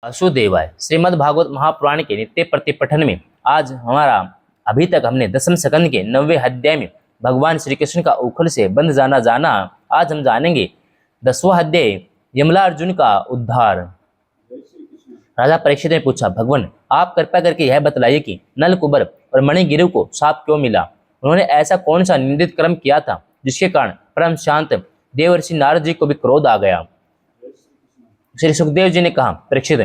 वासुदेवाय। श्रीमद् भागवत महापुराण के नित्य प्रतिपठन में आज हमारा अभी तक हमने दसम स्कंद के 9वें अध्याय में भगवान श्री कृष्ण का उखल से बंध जाना। आज हम जानेंगे 10वां अध्याय यमला अर्जुन का उद्धार। राजा परीक्षित ने पूछा, भगवान आप कृपा करके यह बतलाइए कि नल कुबर और मणिगिरु को शाप क्यों मिला? उन्होंने ऐसा कौन सा निंदित कर्म किया था जिसके कारण परम शांत देवर्षि नारद जी को भी क्रोध आ गया? श्री सुखदेव जी ने कहा, परीक्षित,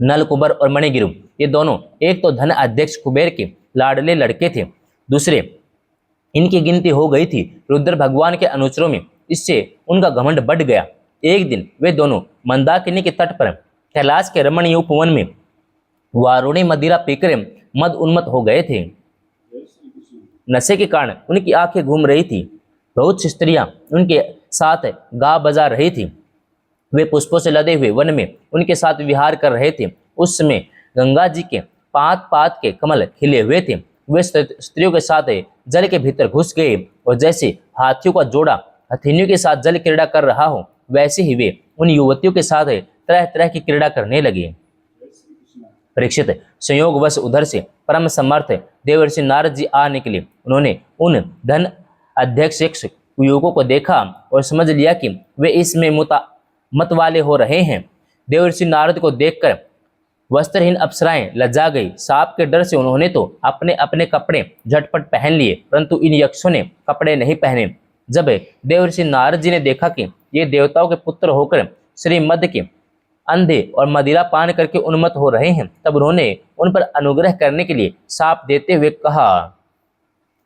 नल कुबर और मणिगिरु ये दोनों एक तो धन अध्यक्ष कुबेर के लाडले लड़के थे, दूसरे इनकी गिनती हो गई थी रुद्र भगवान के अनुचरों में। इससे उनका घमंड बढ़ गया। एक दिन वे दोनों मंदाकिनी के तट पर कैलाश के रमणीय उपवन में वारुणी मदिरा पीकर मद उन्मत्त हो गए थे। नशे के कारण उनकी आंखें घूम रही थी। बहुत सी स्त्रियां उनके साथ गा बजा रही थी। वे पुष्पों से लदे हुए वन में उनके साथ विहार कर रहे थे। उस समय गंगा जी के पात पात के कमल खिले हुए थे। वे स्त्रियों के साथ जल के भीतर घुस गए और जैसे हाथियों का जोड़ा हथिनियों के साथ जल क्रीड़ा कर रहा हो, वैसे ही वे उन युवतियों के साथ तरह तरह की क्रीड़ा करने लगे। परीक्षित, संयोगवश उधर से परम समर्थ देवर्षि नारद जी आ निकले। उन्होंने उन धन अध्यक्ष युवकों को देखा और समझ लिया कि वे इसमें मत वाले हो रहे हैं। देवर्षि नारद को देखकर वस्त्रहीन अप्सराएं लज्जा गई। सांप के डर से उन्होंने तो अपने अपने कपड़े झटपट पहन लिए, परंतु इन यक्षों ने कपड़े नहीं पहने। जब देवर्षि नारद जी ने देखा कि ये देवताओं के पुत्र होकर श्रीमद के अंधे और मदिरा पान करके उन्मत्त हो रहे हैं, तब उन्होंने उन पर अनुग्रह करने के लिए शाप देते हुए कहा।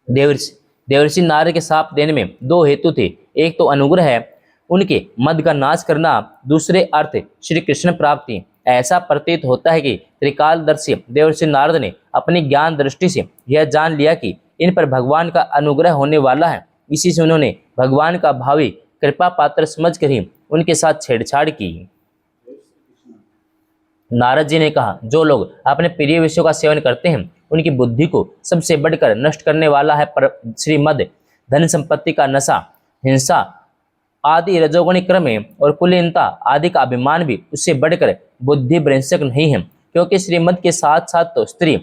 देवर्षि नारद के शाप देने में दो हेतु थे। एक तो अनुग्रह है, उनके मद का नाश करना, दूसरे अर्थ श्री कृष्ण प्राप्ति। ऐसा प्रतीत होता है कि त्रिकालदर्शी देवर्षि नारद ने अपनी ज्ञान दृष्टि से यह जान लिया कि इन पर भगवान का अनुग्रह होने वाला है। इसी से उन्होंने भगवान का भावी कृपा पात्र समझकर ही उनके साथ छेड़छाड़ की। नारद जी ने कहा, जो लोग अपने प्रिय विषयों का सेवन करते हैं उनकी बुद्धि को सबसे बढ़कर नष्ट करने वाला है श्रीमद। धन संपत्ति का नशा, हिंसा आदि रजोगुणी क्रम और कुलीनता आदि का अभिमान भी उससे बढ़कर बुद्धि भ्रंशक नहीं है, क्योंकि श्रीमद के साथ साथ तो स्त्री,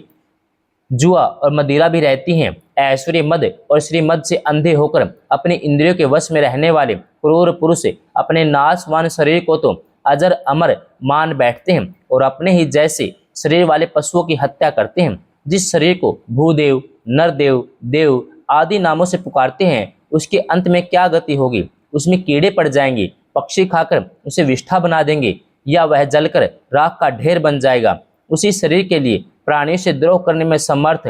जुआ और मदिरा भी रहती हैं। ऐश्वर्य मद और श्रीमद से अंधे होकर अपने इंद्रियों के वश में रहने वाले क्रूर पुरुष अपने नाशवान शरीर को तो अजर अमर मान बैठते हैं और अपने ही जैसे शरीर वाले पशुओं की हत्या करते हैं। जिस शरीर को भूदेव, नरदेव, देव आदि नामों से पुकारते हैं, उसके अंत में क्या गति होगी? उसमें कीड़े पड़ जाएंगे, पक्षी खाकर उसे विष्ठा बना देंगे, या वह जलकर राख का ढेर बन जाएगा। उसी शरीर के लिए प्राणियों से द्रोह करने में समर्थ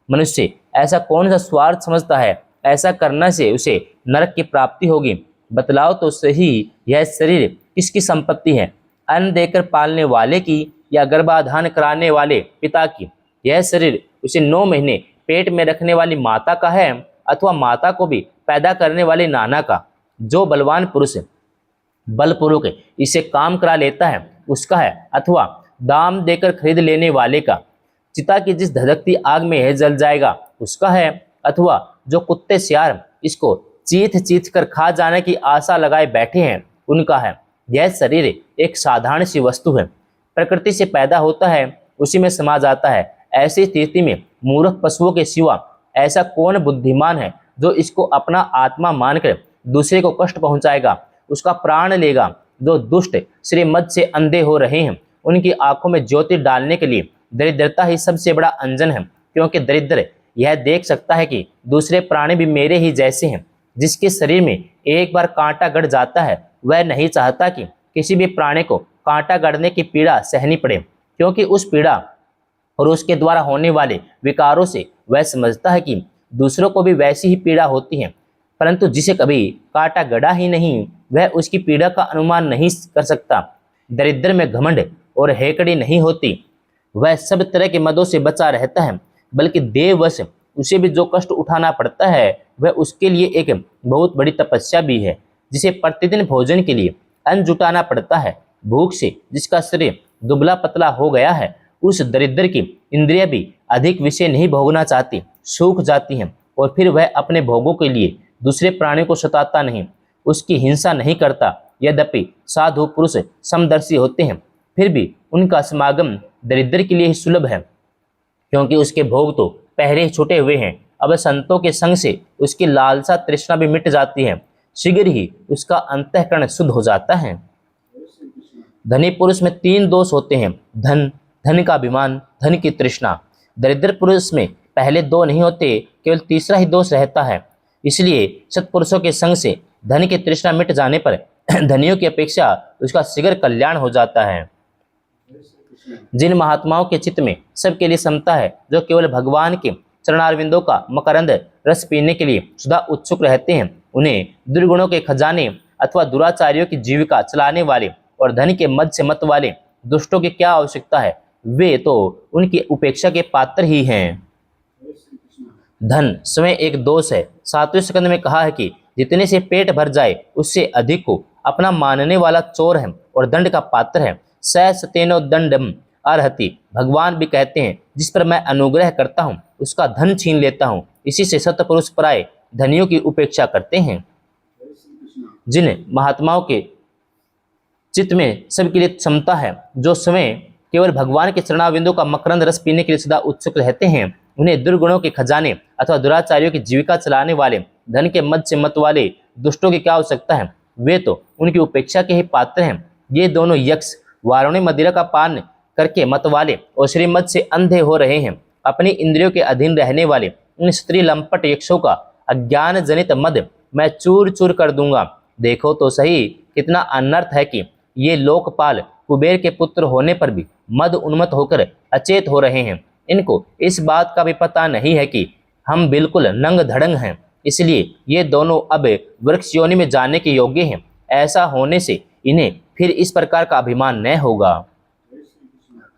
मनुष्य ऐसा कौन सा स्वार्थ समझता है? ऐसा करने से उसे नरक की प्राप्ति होगी। बतलाओ तो सही, यह शरीर किसकी संपत्ति है? अन्न देकर पालने वाले की या गर्भाधान कराने वाले पिता की? यह शरीर उसे 9 महीने पेट में रखने वाली माता का है, अथवा माता को भी पैदा करने वाले नाना का? जो बलवान पुरुष बलपूर्वक इसे काम करा लेता है उसका है, अथवा दाम देकर खरीद लेने वाले का? चिता की जिस धधकती आग में यह जल जाएगा उसका है, अथवा जो कुत्ते सियार इसको चीथ चीथ कर खा जाने की आशा लगाए बैठे हैं उनका है? यह शरीर एक साधारण सी वस्तु है, प्रकृति से पैदा होता है, उसी में समा जाता है। ऐसी स्थिति में मूर्ख पशुओं के सिवा ऐसा कौन बुद्धिमान है जो इसको अपना आत्मा मानकर दूसरे को कष्ट पहुंचाएगा, उसका प्राण लेगा? जो दुष्ट श्रीमद से अंधे हो रहे हैं, उनकी आंखों में ज्योति डालने के लिए दरिद्रता ही सबसे बड़ा अंजन है, क्योंकि दरिद्र यह देख सकता है कि दूसरे प्राणी भी मेरे ही जैसे हैं। जिसके शरीर में एक बार कांटा गड़ जाता है, वह नहीं चाहता कि किसी भी प्राणी को कांटा गड़ने की पीड़ा सहनी पड़े, क्योंकि उस पीड़ा और उसके द्वारा होने वाले विकारों से वह समझता है कि दूसरों को भी वैसी ही पीड़ा होती है। परंतु जिसे कभी कांटा गड़ा ही नहीं, वह उसकी पीड़ा का अनुमान नहीं कर सकता। दरिद्र में घमंड और हेकड़ी नहीं होती, वह सब तरह के मदों से बचा रहता है, बल्कि देववश उसे भी जो कष्ट उठाना पड़ता है वह उसके लिए एक बहुत बड़ी तपस्या भी है। जिसे प्रतिदिन भोजन के लिए अन्न जुटाना पड़ता है, भूख से जिसका शरीर दुबला पतला हो गया है, उस दरिद्र की इंद्रियां भी अधिक विषय नहीं भोगना चाहती, सूख जाती हैं, और फिर वह अपने भोगों के लिए दूसरे प्राणी को सताता नहीं, उसकी हिंसा नहीं करता। यद्यपि साधु पुरुष समदर्शी होते हैं, फिर भी उनका समागम दरिद्र के लिए ही सुलभ है, क्योंकि उसके भोग तो पहले ही छूटे हुए हैं। अब संतों के संग से उसकी लालसा तृष्णा भी मिट जाती है, शीघ्र ही उसका अंतःकरण शुद्ध हो जाता है। धनी पुरुष में 3 दोष होते हैं, धन, धन का अभिमान, धन की तृष्णा। दरिद्र पुरुष में पहले 2 नहीं होते, केवल तीसरा ही दोष रहता है। इसलिए सत्पुरुषों के संग से धन की तृष्णा मिट जाने पर धनियों की अपेक्षा उसका शीघ्र कल्याण हो जाता है। जिन महात्माओं के चित्त में सबके लिए समता है, जो केवल भगवान के चरणारविंदों का मकरंद रस पीने के लिए सदा उत्सुक रहते हैं, उन्हें दुर्गुणों के खजाने अथवा दुराचारियों की जीविका चलाने वाले और धन के मद से मत वाले दुष्टों की क्या आवश्यकता है। वे तो उनकी उपेक्षा के पात्र ही हैं। धन स्वयं एक दोष है। 7वें स्कंद में कहा है कि जितने से पेट भर जाए उससे अधिक को अपना मानने वाला चोर है और दंड का पात्र है। स सतेनो दंडम अर्हति। भगवान भी कहते हैं, जिस पर मैं अनुग्रह करता हूँ उसका धन छीन लेता हूँ। इसी से सतपुरुष पराये धनियों की उपेक्षा करते हैं। जिन महात्माओं के चित्त में सबके लिए क्षमता है, जो स्वयं केवल भगवान के चरणाविंदों का मकरंद रस पीने के लिए सदा उत्सुक रहते हैं, उन्हें दुर्गुणों के खजाने अथवा दुराचारियों की जीविका चलाने वाले धन के मद से मत वाले दुष्टों की क्या आवश्यकता है। वे तो उनकी उपेक्षा के ही पात्र हैं। ये दोनों यक्ष वारुणी मदिरा का पान करके मत वाले और श्रीमद से अंधे हो रहे हैं। अपनी इंद्रियों के अधीन रहने वाले इन स्त्री लंपट यक्षों का अज्ञान जनित मद मैं चूर चूर कर दूंगा। देखो तो सही कितना अनर्थ है कि ये लोकपाल कुबेर के पुत्र होने पर भी मद उन्मत्त होकर अचेत हो रहे हैं। इनको इस बात का भी पता नहीं है कि हम बिल्कुल नंग धड़ंग हैं, इसलिए ये दोनों अब वृक्ष योनि में जाने के योग्य हैं। ऐसा होने से इन्हें फिर इस प्रकार का अभिमान न होगा।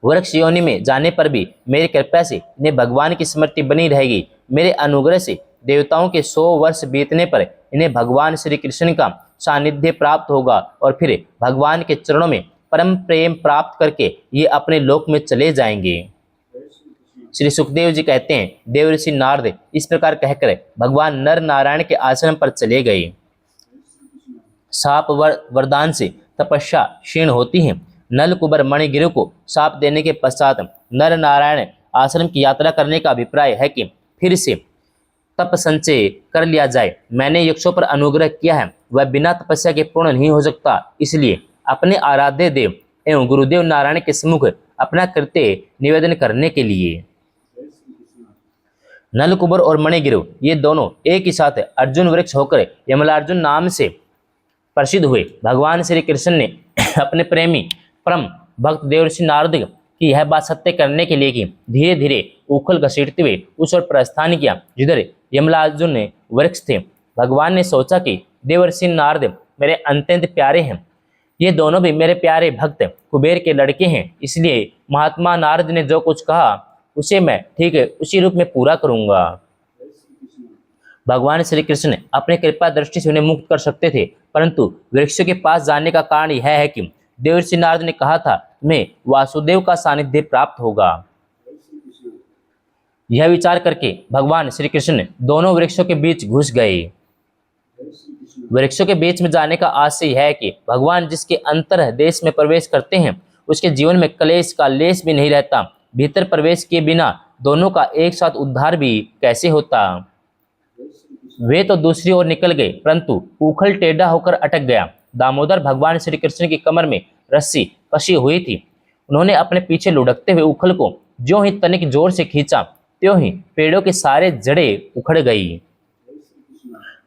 वृक्ष योनि में जाने पर भी मेरी कृपा से इन्हें भगवान की स्मृति बनी रहेगी। मेरे अनुग्रह से देवताओं के 100 वर्ष बीतने पर इन्हें भगवान श्री कृष्ण का सानिध्य प्राप्त होगा और फिर भगवान के चरणों में परम प्रेम प्राप्त करके ये अपने लोक में चले जाएंगे। श्री सुखदेव जी कहते हैं, देव ऋषि नारद इस प्रकार कहकर भगवान नर नारायण के आश्रम पर चले गए। साप वरदान से तपस्या क्षीण होती है। नल कुबर मणिगिरु को साप देने के पश्चात नर नारायण आश्रम की यात्रा करने का अभिप्राय है कि फिर से तप संचय कर लिया जाए। मैंने यक्षों पर अनुग्रह किया है, वह बिना तपस्या के पूर्ण नहीं हो सकता। इसलिए अपने आराध्य देव एवं गुरुदेव नारायण के सम्मुख अपना कृत्य निवेदन करने के लिए नलकुबर और मणिगिरु ये दोनों एक ही साथ अर्जुन वृक्ष होकर यमलार्जुन नाम से प्रसिद्ध हुए। भगवान श्री कृष्ण ने अपने प्रेमी परम भक्त देवर्षि नारद की यह बात सत्य करने के लिए कि धीरे धीरे उखल घसीटते हुए उस ओर प्रस्थान किया जिधर यमलार्जुन ने वृक्ष थे। भगवान ने सोचा कि देवर्षि नारद मेरे अत्यंत प्यारे हैं, ये दोनों भी मेरे प्यारे भक्त कुबेर के लड़के हैं, इसलिए महात्मा नारद ने जो कुछ कहा उसे मैं ठीक है उसी रूप में पूरा करूंगा। भगवान श्री कृष्ण अपने कृपा दृष्टि से उन्हें मुक्त कर सकते थे, परंतु वृक्षों के पास जाने का कारण यह है कि देवर्षि नारद ने कहा था तुम्हें वासुदेव का सानिध्य प्राप्त होगा। यह विचार करके भगवान श्री कृष्ण दोनों वृक्षों के बीच घुस गए। वृक्षों के बीच में जाने का आशय यह है कि भगवान जिसके अंतर देश में प्रवेश करते हैं उसके जीवन में क्लेश का लेश भी नहीं रहता। भीतर प्रवेश किए बिना दोनों का एक साथ उद्धार भी कैसे होता। वे तो दूसरी ओर निकल गए, परंतु उखल टेढ़ा होकर अटक गया। दामोदर भगवान श्री कृष्ण की कमर में रस्सी कसी हुई थी। उन्होंने अपने पीछे लुढ़कते हुए उखल को ज्यों ही तनिक जोर से खींचा त्यों ही पेड़ों के सारे जड़ें उखड़ गई।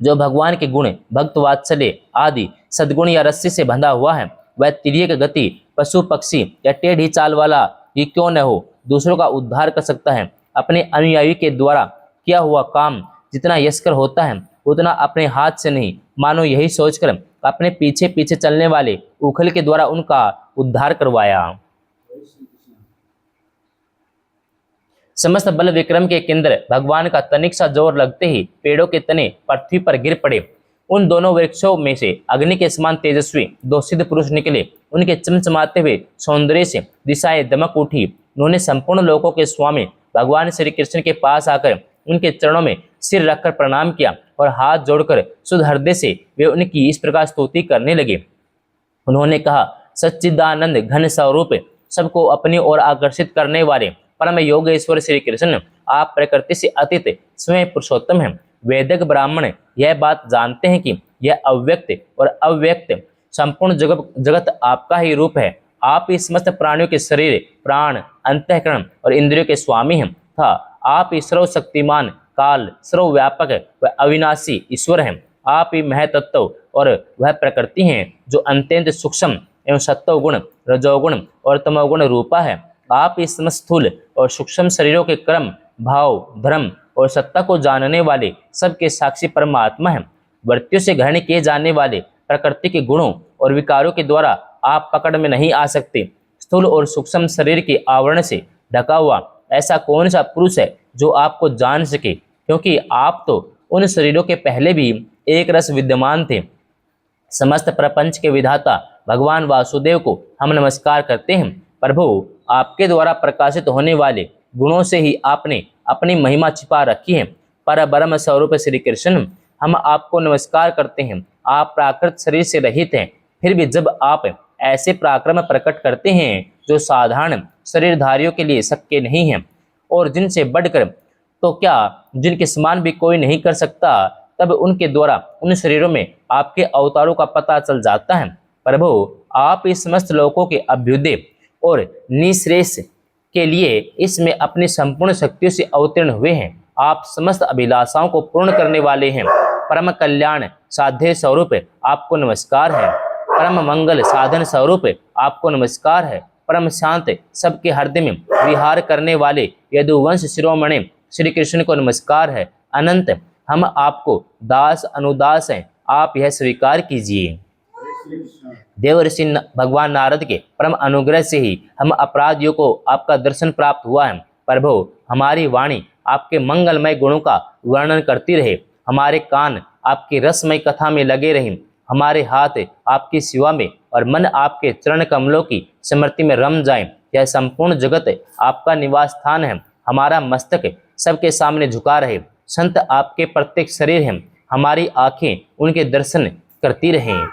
जो भगवान के गुण, भक्त वात्सल्य आदि सद्गुण या रस्सी से बंधा हुआ है, वह तिर्यक गति, पशु पक्षी या टेढ़ी चाल वाला ही क्यों न हो, दूसरों का उद्धार कर सकता है। अपने अनुयायी के द्वारा किया हुआ काम जितना यशकर होता है उतना अपने हाथ से नहीं, मानो यही सोचकर अपने पीछे पीछे चलने वाले उखल के द्वारा उनका उद्धार करवाया। समस्त बल विक्रम के केंद्र भगवान का तनिक सा जोर लगते ही पेड़ों के तने पृथ्वी पर गिर पड़े। उन दोनों वृक्षों में से अग्नि के समान तेजस्वी 2 सिद्ध पुरुष निकले। उनके चमचमाते हुए सौंदर्य से दिशाएं दमक उठी। उन्होंने संपूर्ण लोकों के स्वामी भगवान श्री कृष्ण के पास आकर उनके चरणों में सिर रखकर प्रणाम किया और हाथ जोड़कर शुद्ध हृदय से वे उनकी इस प्रकार स्तुति करने लगे। उन्होंने कहा, सच्चिदानंद घन स्वरूप सबको अपनी ओर आकर्षित करने वाले परम योगेश्वर श्री कृष्ण आप प्रकृति से अतीत स्वयं पुरुषोत्तम हैं। वेदक ब्राह्मण यह बात जानते हैं कि यह अव्यक्त और अव्यक्त संपूर्ण जगत आपका ही रूप है। आप ही समस्त प्राणियों के शरीर, प्राण, अंतःकरण और इंद्रियों के स्वामी हैं तथा आप ही सर्वशक्तिमान, काल, सर्वव्यापक व अविनाशी ईश्वर हैं। आप ही महतत्व और वह प्रकृति हैं जो अत्यंत सूक्ष्म एवं सत्वगुण, रजोगुण और तमोगुण रूपा है। आप इस समस्त स्थूल और सूक्ष्म शरीरों के कर्म, भाव, धर्म और सत्ता को जानने वाले सबके साक्षी परमात्मा हैं। वृत्तियों से ग्रहण किए जाने वाले प्रकृति के गुणों और विकारों के द्वारा आप पकड़ में नहीं आ सकते। स्थूल और सूक्ष्म शरीर के आवरण से ढका हुआ ऐसा कौन सा पुरुष है जो आपको जान सके, क्योंकि आप तो उन शरीरों के पहले भी एक रस विद्यमान थे। समस्त प्रपंच के विधाता भगवान वासुदेव को हम नमस्कार करते हैं। प्रभु, आपके द्वारा प्रकाशित होने वाले गुणों से ही आपने अपनी महिमा छिपा रखी है। पर ब्रह्म स्वरूप श्री कृष्ण, हम आपको नमस्कार करते हैं। आप प्राकृत शरीर से रहित हैं, फिर भी जब आप ऐसे पराक्रम प्रकट करते हैं जो साधारण शरीरधारियों के लिए शक्य नहीं है और जिनसे बढ़कर तो क्या जिनके समान भी कोई नहीं कर सकता, तब उनके द्वारा उन शरीरों में आपके अवतारों का पता चल जाता है। प्रभु, आप इस समस्त लोकों के अभ्युदय और निःश्रेष के लिए इसमें अपनी संपूर्ण शक्तियों से अवतीर्ण हुए हैं। आप समस्त अभिलाषाओं को पूर्ण करने वाले हैं। परम कल्याण साध्य स्वरूप आपको नमस्कार है। परम मंगल साधन स्वरूप आपको नमस्कार है। परम शांत सबके हृदय में विहार करने वाले यदुवंश शिरोमणि श्री कृष्ण को नमस्कार है। अनंत हम आपको दास अनुदास हैं, आप यह स्वीकार कीजिए। देवर्षि भगवान नारद के परम अनुग्रह से ही हम अपराधियों को आपका दर्शन प्राप्त हुआ है। प्रभु, हमारी वाणी आपके मंगलमय गुणों का वर्णन करती रहे, हमारे कान आपकी रसमय कथा में लगे रहें, हमारे हाथ आपकी सेवा में और मन आपके चरण कमलों की स्मृति में रम जाएं। यह संपूर्ण जगत आपका निवास स्थान है। हमारा मस्तक सबके सामने झुका रहे। संत आपके प्रत्येक शरीर हैं, हमारी आंखें उनके दर्शन करती रहें।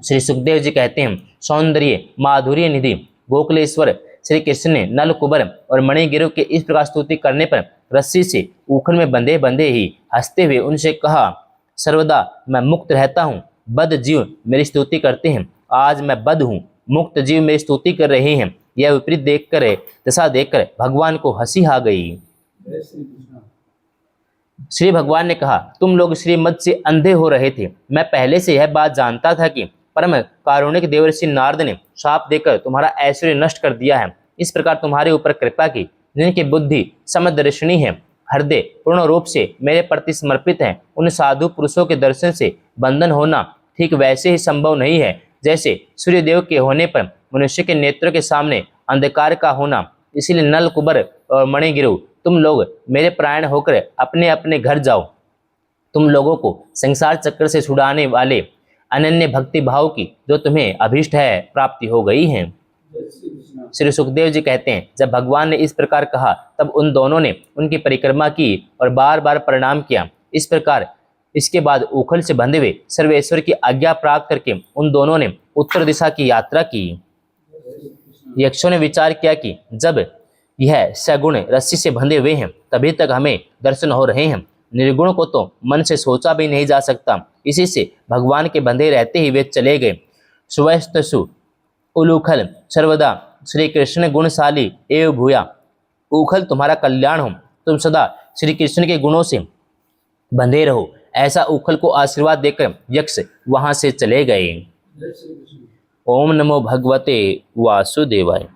श्री सुखदेव जी कहते हैं, सौंदर्य माधुर्य निधि गोकुलेश्वर श्री कृष्ण ने नल कुबर और मणिगिरु के इस प्रकार स्तुति करने पर रस्सी से उखल में बंधे बंधे ही हंसते हुए उनसे कहा, सर्वदा मैं मुक्त रहता हूँ, बद्ध जीव मेरी स्तुति करते हैं। आज मैं बद्ध हूँ, मुक्त जीव मेरी स्तुति कर रहे हैं। यह विपरीत देखकर दशा देखकर भगवान को हंसी आ गई। श्री भगवान ने कहा, तुम लोग श्रीमद से अंधे हो रहे थे। मैं पहले से यह बात जानता था कि परम कारुणिक देवर्षि नारद ने शाप देकर तुम्हारा ऐश्वर्य नष्ट कर दिया है। इस प्रकार तुम्हारे ऊपर कृपा की, जिनकी बुद्धि समदर्शिनी है, हृदय पूर्ण रूप से मेरे प्रति समर्पित है, उन साधु पुरुषों के दर्शन से बंधन होना ठीक वैसे ही संभव नहीं है जैसे सूर्यदेव के होने पर मनुष्य के नेत्रों के सामने अंधकार का होना। इसीलिए नल कुबर और मणिगिरु, तुम लोग मेरे प्राण होकर अपने अपने घर जाओ। तुम लोगों को संसार चक्र से छुड़ाने वाले अनन्य भक्ति भाव की जो तुम्हें अभीष्ट है प्राप्ति हो गई है। श्री सुखदेव जी कहते हैं, जब भगवान ने इस प्रकार कहा तब उन दोनों ने उनकी परिक्रमा की और बार बार प्रणाम किया। इस प्रकार इसके बाद उखल से बंधे हुए सर्वेश्वर की आज्ञा प्राप्त करके उन दोनों ने उत्तर दिशा की यात्रा की। यक्षों ने विचार किया कि जब यह सगुण रस्सी से बंधे हुए हैं तभी तक हमें दर्शन हो रहे हैं, निर्गुण को तो मन से सोचा भी नहीं जा सकता। इसी से भगवान के बंधे रहते ही वे चले गए। स्वस्तसु उलूखल सर्वदा श्री कृष्ण गुणशाली एव भूया। उखल तुम्हारा कल्याण हो, तुम सदा श्री कृष्ण के गुणों से बंधे रहो। ऐसा उखल को आशीर्वाद देकर यक्ष वहां से चले गए। ओम नमो भगवते वासुदेवाय।